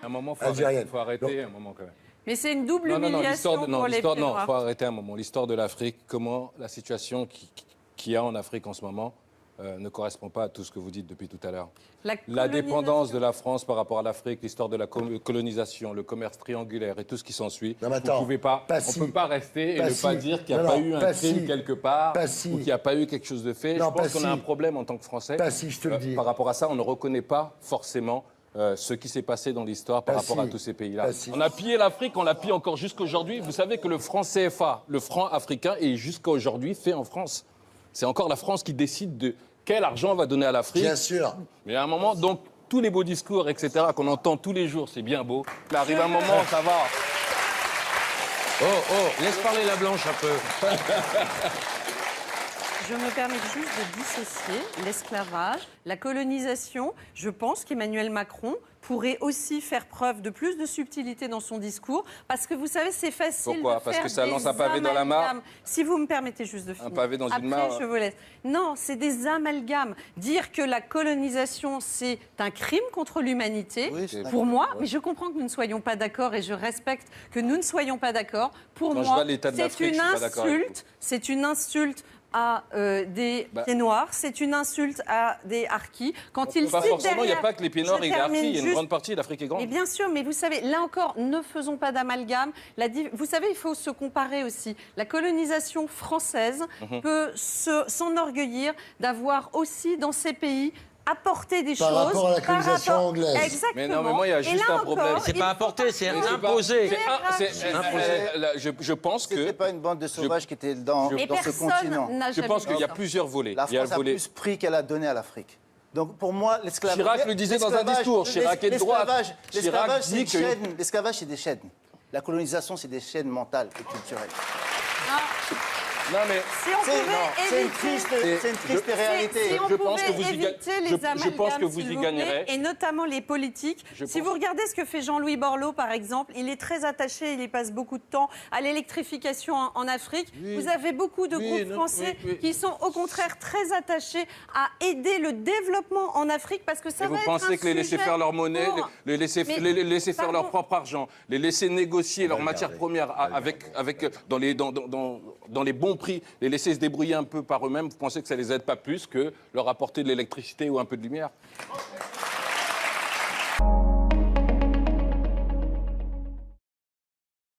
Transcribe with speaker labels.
Speaker 1: un moment,
Speaker 2: algérienne.
Speaker 1: Il faut arrêter un moment quand même.
Speaker 3: Mais c'est une double humiliation pour les pieds
Speaker 1: Non, il
Speaker 3: noirs.
Speaker 1: faut arrêter un moment. L'histoire de l'Afrique, comment la situation qu'il y a en Afrique en ce moment ne correspond pas à tout ce que vous dites depuis tout à l'heure. La dépendance de la France par rapport à l'Afrique, l'histoire de la colonisation, le commerce triangulaire et tout ce qui s'ensuit. On ne peut pas rester et ne pas dire qu'il n'y a pas eu un crime quelque part ou qu'il n'y a pas eu quelque chose de fait. Je pense qu'on a un problème en tant que Français.
Speaker 2: Je te le dis.
Speaker 1: Par rapport à ça, on ne reconnaît pas forcément ce qui s'est passé dans l'histoire par rapport à tous ces pays-là. On a pillé l'Afrique, on l'a pillé encore jusqu'à aujourd'hui. Vous savez que le franc CFA, le franc africain, est jusqu'à aujourd'hui fait en France. C'est encore la France qui décide de quel argent on va donner à l'Afrique.
Speaker 2: Bien sûr.
Speaker 1: Mais à un moment, donc, tous les beaux discours, etc., qu'on entend tous les jours, c'est bien beau. Mais arrive un moment, ça va.
Speaker 4: Laisse parler la blanche un peu.
Speaker 3: Je me permets juste de dissocier l'esclavage, la colonisation. Je pense qu'Emmanuel Macron pourrait aussi faire preuve de plus de subtilité dans son discours, parce que vous savez, c'est facile.
Speaker 1: Pourquoi ?
Speaker 3: de
Speaker 1: Parce
Speaker 3: faire
Speaker 1: que ça lance un pavé dans la mare.
Speaker 3: Si vous me permettez juste de finir.
Speaker 1: Un pavé dans une mare.
Speaker 3: Après, je vous laisse. Non, c'est des amalgames. Dire que la colonisation, c'est un crime contre l'humanité, pour moi, mais je comprends que nous ne soyons pas d'accord et je respecte que nous ne soyons pas d'accord. Pour moi, c'est une insulte à des pieds noirs, c'est une insulte à des harkis. Quand ils
Speaker 1: pas forcément, il n'y a pas que les pieds noirs et les harkis, il y a une grande partie de l'Afrique est grande.
Speaker 3: Et bien sûr, mais vous savez, là encore, ne faisons pas d'amalgame. Vous savez, il faut se comparer aussi. La colonisation française peut s'enorgueillir d'avoir aussi dans ces pays apporter des choses
Speaker 2: par rapport à la colonisation anglaise.
Speaker 3: Exactement.
Speaker 1: Mais non, mais moi, il y a juste un problème.
Speaker 4: C'est pas apporter, c'est imposer.
Speaker 1: Je pense que...
Speaker 5: C'était pas une bande de sauvages qui était dans ce continent.
Speaker 1: Je pense qu'il y a plusieurs volets.
Speaker 5: La France a plus pris qu'elle a donné à l'Afrique. Donc pour moi, l'esclavage...
Speaker 1: Chirac le disait dans un discours. Chirac est de droite.
Speaker 5: L'esclavage, c'est des chaînes. La colonisation, c'est des chaînes mentales et culturelles.
Speaker 1: Non, mais
Speaker 5: c'est une triste réalité.
Speaker 3: Si on pouvait éviter les amalgames,
Speaker 1: je pense que vous
Speaker 3: s'il
Speaker 1: y
Speaker 3: vous
Speaker 1: gagnerez.
Speaker 3: plaît, et notamment les politiques. Si vous regardez ce que fait Jean-Louis Borloo, par exemple, il est très attaché, il y passe beaucoup de temps à l'électrification en Afrique. Vous avez beaucoup de groupes français qui sont au contraire très attachés à aider le développement en Afrique parce que ça va être un sujet...
Speaker 1: Vous pensez que les laisser faire leur monnaie, les laisser faire leur propre argent, les laisser négocier leurs matières premières dans les bons prix, les laisser se débrouiller un peu par eux-mêmes, vous pensez que ça les aide pas plus que leur apporter de l'électricité ou un peu de lumière ?